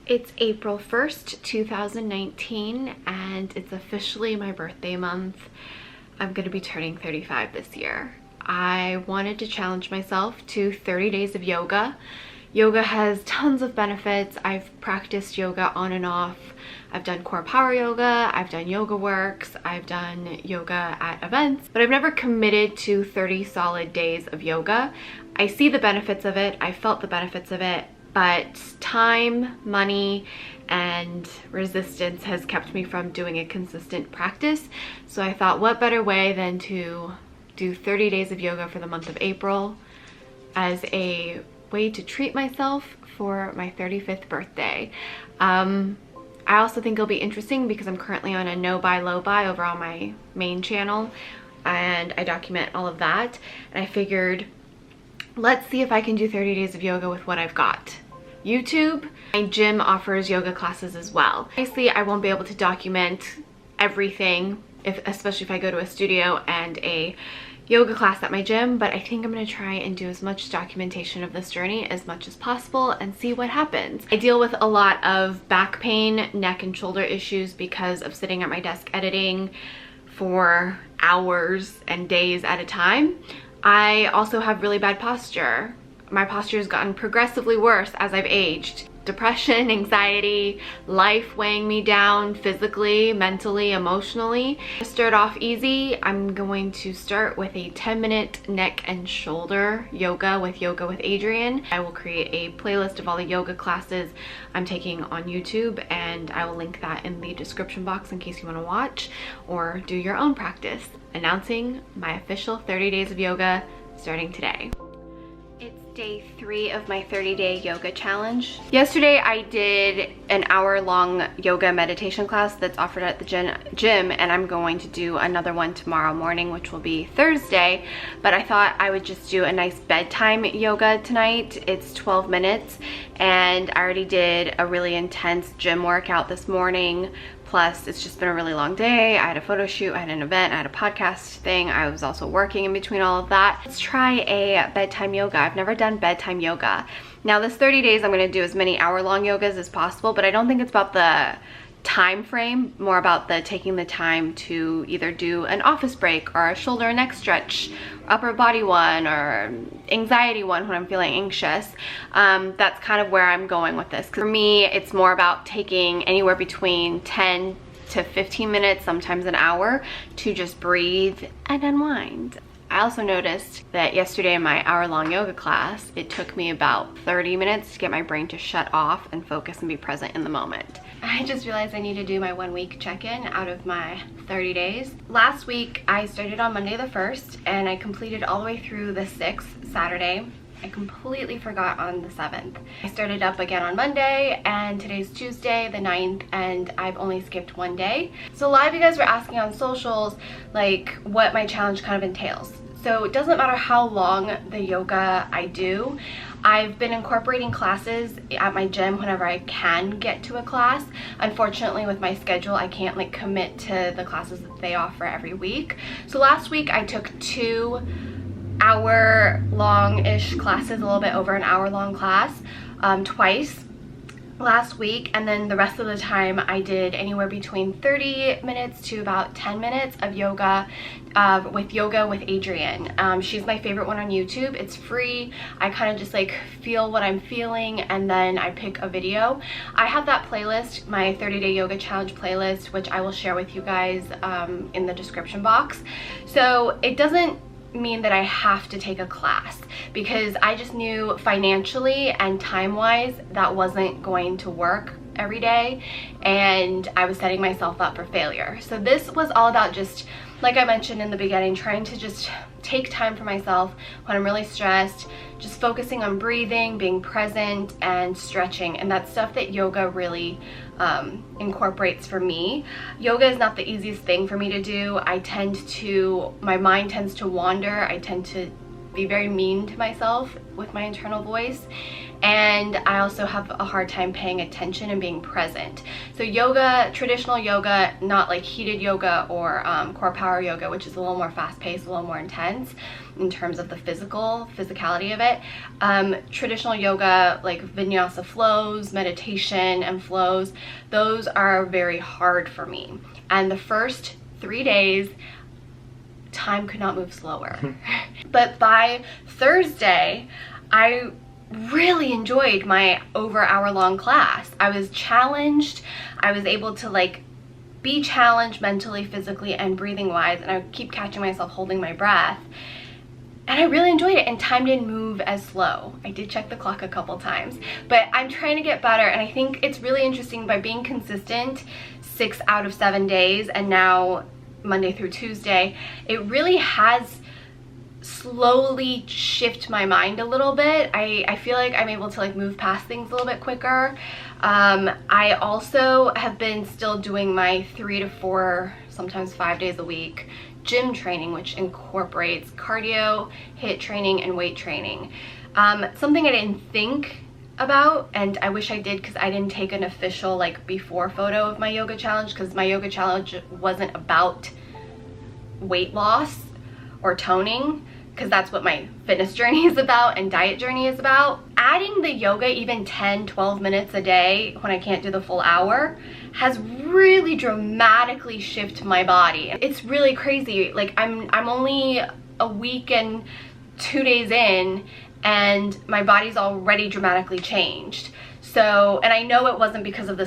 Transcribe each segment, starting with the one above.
It's April 1st, 2019, and it's officially my birthday month. I'm gonna be turning 35 this year. I wanted to challenge myself to 30 days of yoga. Yoga has tons of benefits. I've practiced yoga on and off. I've done core power yoga, I've done yoga works, I've done yoga at events, but I've never committed to 30 solid days of yoga. I see the benefits of it, I felt the benefits of it, but time, money, and resistance has kept me from doing a consistent practice. So I thought, what better way than to do 30 days of yoga for the month of April as a way to treat myself for my 35th birthday. I also think it'll be interesting because I'm currently on a no buy, low buy over on my main channel, and I document all of that. And I figured, let's see if I can do 30 days of yoga with what I've got. YouTube, my gym offers yoga classes as well. Obviously, I won't be able to document everything, especially if I go to a studio and a yoga class at my gym, but I think I'm gonna try and do as much documentation of this journey as much as possible and see what happens. I deal with a lot of back pain, neck and shoulder issues because of sitting at my desk editing for hours and days at a time. I also have really bad posture. My posture has gotten progressively worse as I've aged. Depression, anxiety, life weighing me down physically, mentally, emotionally. To start off easy, I'm going to start with a 10-minute neck and shoulder yoga with Adriene. I will create a playlist of all the yoga classes I'm taking on YouTube, and I will link that in the description box in case you want to watch or do your own practice. Announcing my official 30 days of yoga starting today. Day 3 of my 30-day yoga challenge. Yesterday I did an hour-long yoga meditation class that's offered at the gym, and I'm going to do another one tomorrow morning, which will be Thursday, but I thought I would just do a nice bedtime yoga tonight. It's 12 minutes, and I already did a really intense gym workout this morning. Plus, it's just been a really long day. I had a photo shoot, I had an event, I had a podcast thing. I was also working in between all of that. Let's try a bedtime yoga. I've never done bedtime yoga. Now, this 30 days, I'm gonna do as many hour-long yogas as possible, but I don't think it's about the time frame, more about the taking the time to either do an office break or a shoulder and neck stretch, upper body one, or anxiety one when I'm feeling anxious. That's kind of where I'm going with this. For me, it's more about taking anywhere between 10 to 15 minutes, sometimes an hour, to just breathe and unwind. I also noticed that yesterday in my hour-long yoga class, it took me about 30 minutes to get my brain to shut off and focus and be present in the moment. I just realized I need to do my 1-week check-in out of my 30 days. Last week, I started on Monday the 1st, and I completed all the way through the 6th, Saturday. I completely forgot on the 7th. I started up again on Monday, and today's Tuesday, the 9th, and I've only skipped one day. So a lot of you guys were asking on socials, like, what my challenge kind of entails. So it doesn't matter how long the yoga I do. I've been incorporating classes at my gym whenever I can get to a class. Unfortunately, with my schedule, I can't like commit to the classes that they offer every week. So last week I took 2 hour-long-ish classes, a little bit over an hour-long class, twice last week, and then the rest of the time I did anywhere between 30 minutes to about 10 minutes of yoga with Adriene. She's my favorite one on YouTube. It's free. I kind of just like feel what I'm feeling, and then I pick a video. I have that playlist, my 30-day yoga challenge playlist, which I will share with you guys in the description box. So it doesn't mean that I have to take a class, because I just knew financially and time-wise that wasn't going to work every day, and I was setting myself up for failure. So this was all about, just like I mentioned in the beginning, trying to just take time for myself when I'm really stressed, just focusing on breathing, being present, and stretching, and that's stuff that yoga really incorporates for me. Yoga is not the easiest thing for me to do. My mind tends to wander. I tend to be very mean to myself with my internal voice, and I also have a hard time paying attention and being present. So yoga, traditional yoga, not like heated yoga or core power yoga, which is a little more fast-paced, a little more intense in terms of the physicality of it. Traditional yoga, like vinyasa flows, meditation and flows, those are very hard for me. And the first 3 days, time could not move slower. But by Thursday, I really enjoyed my over hour-long class. I was challenged. I was able to like be challenged mentally, physically, and breathing wise, and I keep catching myself holding my breath. And I really enjoyed it, and time didn't move as slow. I did check the clock a couple times, but I'm trying to get better, and I think it's really interesting by being consistent 6 out of 7 days, and now Monday through Tuesday, it really has slowly shift my mind a little bit. I feel like I'm able to like move past things a little bit quicker. I also have been still doing my 3 to 4, sometimes 5 days a week gym training, which incorporates cardio, HIIT training, and weight training. Something I didn't think about, and I wish I did, because I didn't take an official like before photo of my yoga challenge, because my yoga challenge wasn't about weight loss or toning, because that's what my fitness journey is about and diet journey is about. Adding the yoga even 10-12 minutes a day when I can't do the full hour has really dramatically shifted my body. It's really crazy. Like I'm only a week and 2 days in, and my body's already dramatically changed. So, and I know it wasn't because of the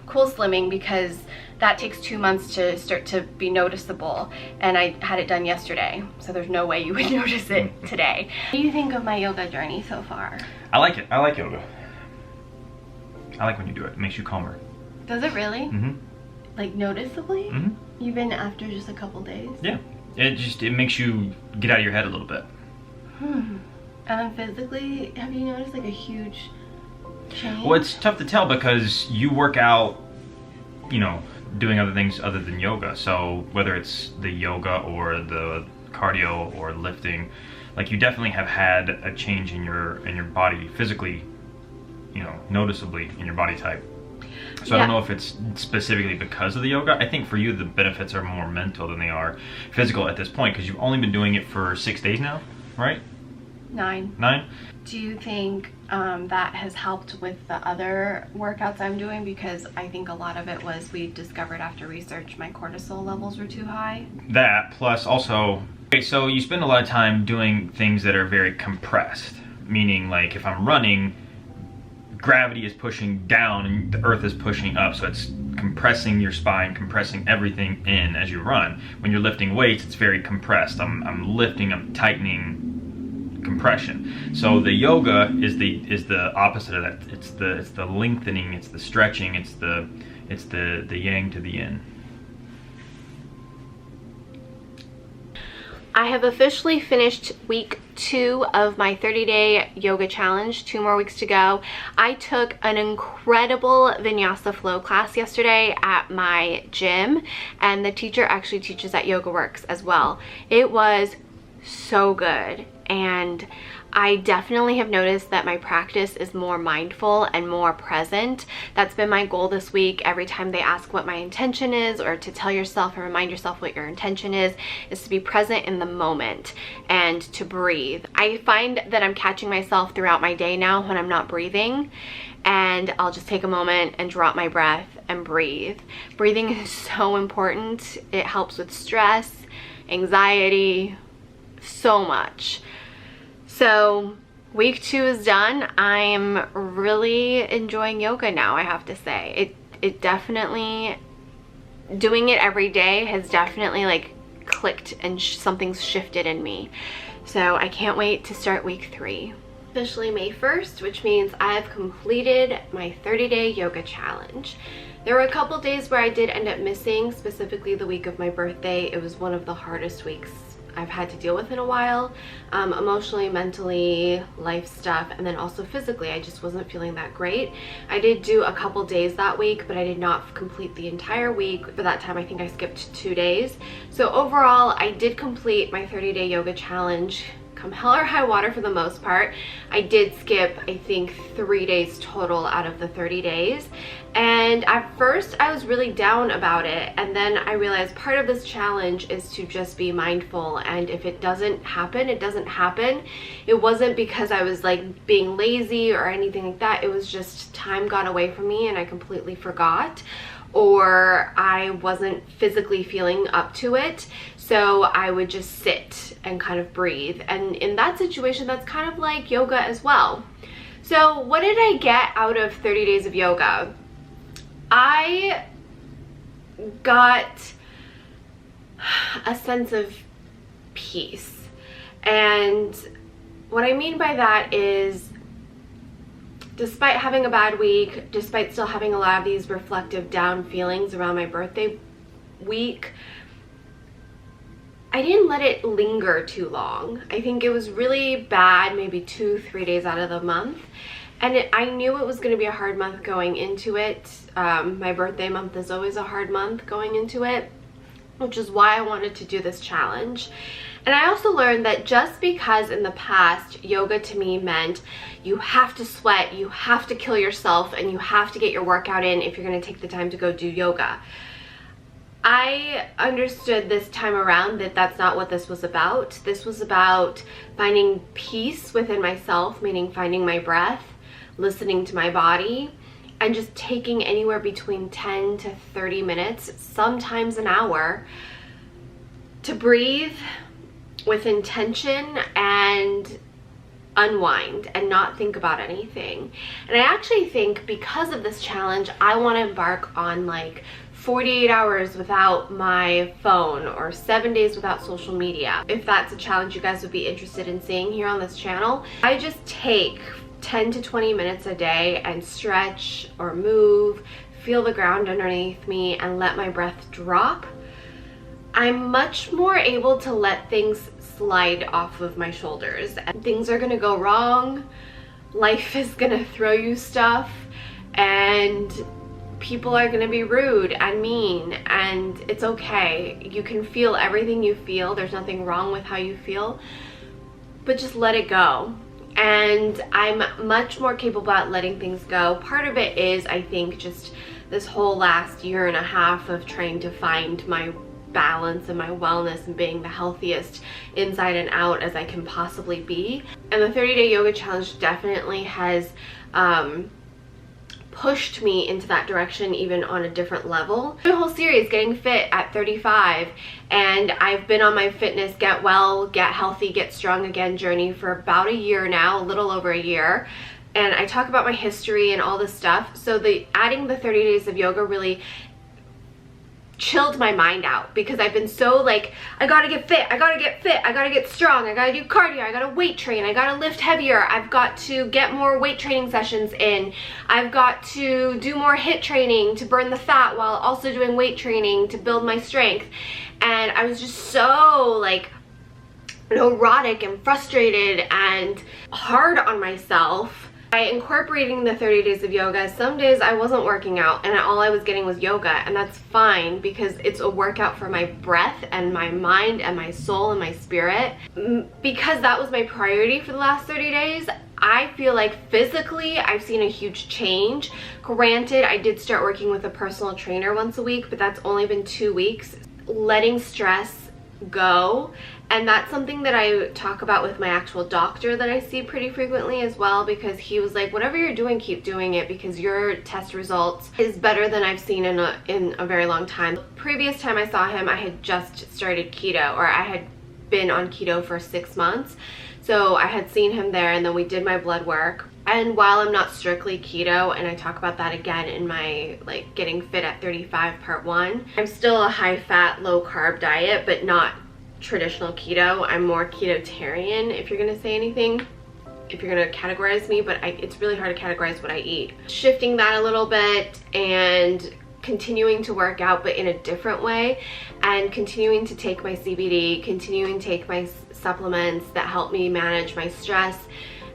cool slimming, because that takes 2 months to start to be noticeable, and I had it done yesterday, so there's no way you would notice it today. What do you think of my yoga journey so far? I like it. I like yoga. I like when you do it. It makes you calmer. Does it really? Mm-hmm. Like noticeably? Mm-hmm. Even after just a couple days? Yeah. It makes you get out of your head a little bit. And physically, have you noticed like a huge change? Well, it's tough to tell because you work out, you know, doing other things other than yoga. So whether it's the yoga or the cardio or lifting, like you definitely have had a change in your body physically, you know, noticeably in your body type. So yeah. I don't know if it's specifically because of the yoga. I think for you the benefits are more mental than they are physical at this point, because you've only been doing it for 6 days now, right? 9. 9? Do you think that has helped with the other workouts I'm doing? Because I think a lot of it was, we discovered after research, my cortisol levels were too high. That, plus also, okay, so you spend a lot of time doing things that are very compressed, meaning like if I'm running, gravity is pushing down and the earth is pushing up, so it's compressing your spine, compressing everything in as you run. When you're lifting weights, it's very compressed. I'm lifting, I'm tightening, compression. So the yoga is the opposite of that. It's the lengthening, it's the stretching, it's the yang to the yin. I have officially finished week 2 of my 30-day yoga challenge. 2 more weeks to go. I took an incredible vinyasa flow class yesterday at my gym, and the teacher actually teaches at Yoga Works as well. It was so good, and I definitely have noticed that my practice is more mindful and more present. That's been my goal this week. Every time they ask what my intention is, or to tell yourself and remind yourself what your intention is to be present in the moment and to breathe. I find that I'm catching myself throughout my day now when I'm not breathing, and I'll just take a moment and drop my breath and breathe. Breathing is so important. It helps with stress, anxiety, so much. So week 2 is done. I'm really enjoying yoga now, I have to say. It definitely, doing it every day has definitely like clicked, and something's shifted in me. So I can't wait to start week 3. Officially May 1st, which means I've completed my 30-day yoga challenge. There were a couple days where I did end up missing, specifically the week of my birthday. It was one of the hardest weeks I've had to deal with in a while, emotionally, mentally, life stuff, and then also physically. I just wasn't feeling that great. I did do a couple days that week, but I did not complete the entire week. For that time, I think I skipped 2 days. So overall, I did complete my 30-day yoga challenge come hell or high water for the most part. I did skip, I think, 3 days total out of the 30 days. And at first I was really down about it, and then I realized part of this challenge is to just be mindful, and if it doesn't happen, it doesn't happen. It wasn't because I was like being lazy or anything like that. It was just time got away from me and I completely forgot, or I wasn't physically feeling up to it. So I would just sit and kind of breathe. And in that situation, that's kind of like yoga as well. So what did I get out of 30 days of yoga? I got a sense of peace. And what I mean by that is, despite having a bad week, despite still having a lot of these reflective down feelings around my birthday week, I didn't let it linger too long. I think it was really bad maybe 2-3 days out of the month. And I knew it was going to be a hard month going into it. My birthday month is always a hard month going into it, which is why I wanted to do this challenge. And I also learned that just because in the past yoga to me meant you have to sweat, you have to kill yourself, and you have to get your workout in if you're going to take the time to go do yoga, I understood this time around that that's not what this was about. This was about finding peace within myself, meaning finding my breath, listening to my body, and just taking anywhere between 10 to 30 minutes, sometimes an hour, to breathe with intention and unwind and not think about anything. And I actually think because of this challenge, I want to embark on like 48 hours without my phone or 7 days without social media. If that's a challenge you guys would be interested in seeing here on this channel, I just take 10 to 20 minutes a day and stretch or move, feel the ground underneath me, and let my breath drop. I'm much more able to let things slide off of my shoulders. And things are gonna go wrong, life is gonna throw you stuff, and people are gonna be rude and mean, and it's okay. You can feel everything you feel. There's nothing wrong with how you feel, but just let it go. And I'm much more capable at letting things go. Part of it is, I think, just this whole last year and a half of trying to find my balance and my wellness and being the healthiest inside and out as I can possibly be. And the 30-day yoga challenge definitely has pushed me into that direction, even on a different level. The whole series, Getting Fit at 35, and I've been on my fitness get well, get healthy, get strong again journey for about a year now, a little over a year. And I talk about my history and all this stuff. So adding the 30 days of yoga really chilled my mind out, because I've been so like, I gotta get fit, I gotta get fit, I gotta get strong, I gotta do cardio, I gotta weight train, I gotta lift heavier, I've got to get more weight training sessions in, I've got to do more HIIT training to burn the fat while also doing weight training to build my strength. And I was just so like neurotic and frustrated and hard on myself. By incorporating the 30 days of yoga, some days I wasn't working out and all I was getting was yoga, and that's fine because it's a workout for my breath and my mind and my soul and my spirit. Because that was my priority for the last 30 days, I feel like physically I've seen a huge change. Granted, I did start working with a personal trainer once a week, but that's only been 2 weeks. Letting stress go, and that's something that I talk about with my actual doctor that I see pretty frequently as well, because he was like, whatever you're doing, keep doing it, because your test results is better than I've seen in a very long time. The previous time I saw him, I had just started keto, or I had been on keto for 6 months. So I had seen him there, and then we did my blood work. And while I'm not strictly keto, and I talk about that again in my like Getting Fit at 35 part 1, I'm still a high fat, low carb diet, but not traditional keto. I'm more ketotarian, if you're gonna say anything, if you're gonna categorize me, but it's really hard to categorize what I eat. Shifting that a little bit and continuing to work out, but in a different way, and continuing to take my CBD, continuing to take my supplements that help me manage my stress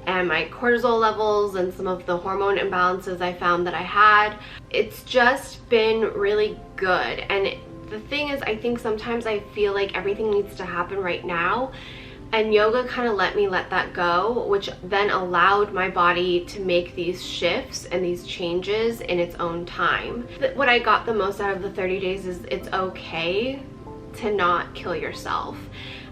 and my cortisol levels and some of the hormone imbalances I found that I had. It's just been really good. And the thing is, I think sometimes I feel like everything needs to happen right now, And yoga kind of let me let that go, which then allowed my body to make these shifts and these changes in its own time. What I got the most out of the 30 days is it's okay to not kill yourself.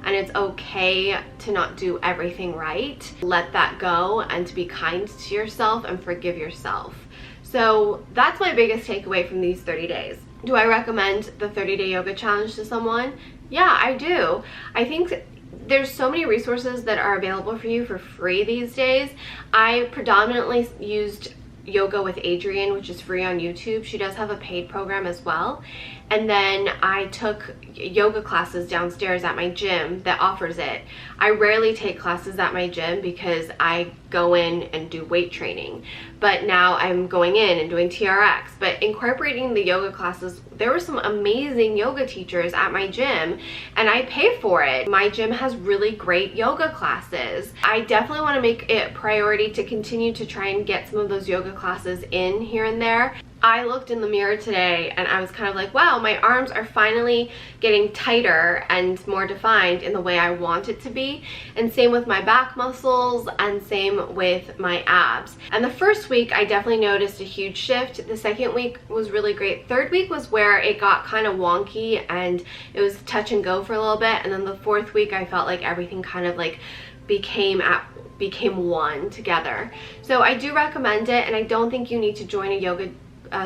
And it's okay to not do everything right. Let that go and to be kind to yourself and forgive yourself. So that's my biggest takeaway from these 30 days. Do I recommend the 30-day yoga challenge to someone? Yeah, I do. I think there's so many resources that are available for you for free these days. I predominantly used Yoga with Adriene, which is free on YouTube. She does have a paid program as well. And then I took yoga classes downstairs at my gym that offers it. I rarely take classes at my gym because I go in and do weight training. But now I'm going in and doing TRX. But incorporating the yoga classes, there were some amazing yoga teachers at my gym and I pay for it. My gym has really great yoga classes. I definitely want to make it a priority to continue to try and get some of those yoga classes in here and there. I looked in the mirror today and I was kind of like, wow, my arms are finally getting tighter and more defined in the way I want it to be. And same with my back muscles and same with my abs. And the first week I definitely noticed a huge shift. The second week was really great. Third week was where it got kind of wonky and it was touch and go for a little bit. And then the fourth week I felt like everything kind of like became one together. So I do recommend it, and I don't think you need to join a yoga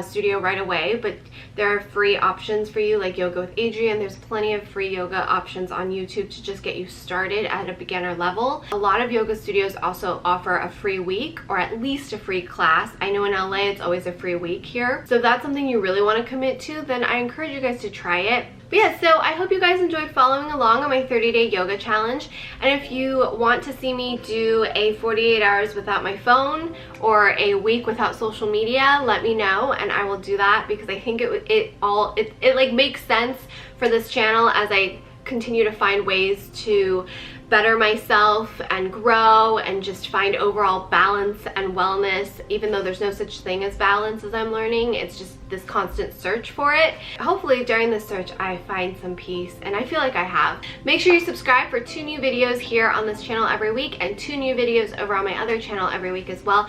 studio right away, but there are free options for you like Yoga with Adriene. There's plenty of free yoga options on YouTube to just get you started at a beginner level. A lot of yoga studios also offer a free week or at least a free class. I know in LA it's always a free week here. So if that's something you really want to commit to, then I encourage you guys to try it. But yeah, so I hope you guys enjoyed following along on my 30-day yoga challenge. And if you want to see me do a 48 hours without my phone or a week without social media, let me know and I will do that, because I think it like makes sense for this channel as I continue to find ways to better myself and grow and just find overall balance and wellness, even though there's no such thing as balance as I'm learning. It's just this constant search for it. Hopefully during this search I find some peace, and I feel like I have. Make sure you subscribe for 2 new videos here on this channel every week and 2 new videos over on my other channel every week as well.